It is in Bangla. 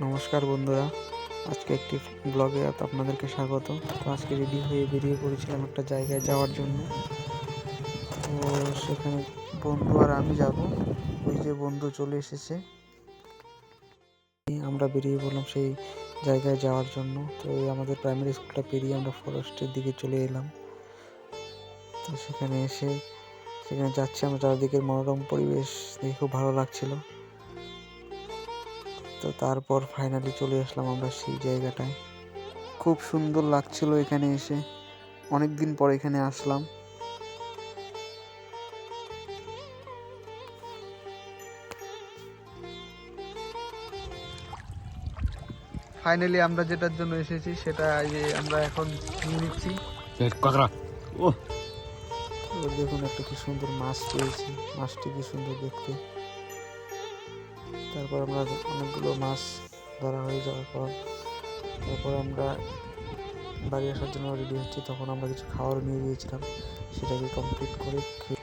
নমস্কার বন্ধুরা, আজকে একটি ব্লগে আপনাদেরকে স্বাগত। তো আজকে রেডি হয়ে বেরিয়ে পড়েছিলাম একটা জায়গায় যাওয়ার জন্য। তো সেখানে বন্ধু আর আমি যাব। ওই যে বন্ধু চলে এসেছে, আমরা বেরিয়ে পড়লাম সেই জায়গায় যাওয়ার জন্য। তো আমাদের প্রাইমারি স্কুলটা পেরিয়ে আমরা ফরেস্টের দিকে চলে এলাম। তো সেখানে যাচ্ছি আমরা, চারদিকের মনোরম পরিবেশ দেখে খুব ভালো লাগছিল। তো তারপর ফাইনালি চলে আসলাম আমরা সেই জায়গাটায়। খুব সুন্দর লাগছিল এখানে এসে, অনেক দিন পর এখানে আসলাম। ফাইনালি আমরা যেটার জন্য এসেছি সেটা আমরা এখন নিয়ে নিচ্ছি। দেখুন একটা কি সুন্দর মাছ পেয়েছি, মাছটি কি সুন্দর দেখতে। তারপর আমরা অনেকগুলো মাছ ধরা হয়ে যাওয়ার তারপর আমরা বাড়ি আসার জন্য রেডি হচ্ছি। তখন আমরা কিছু খাওয়ার নিয়ে গিয়েছিলাম, সেটাকে কমপ্লিট করে খেয়ে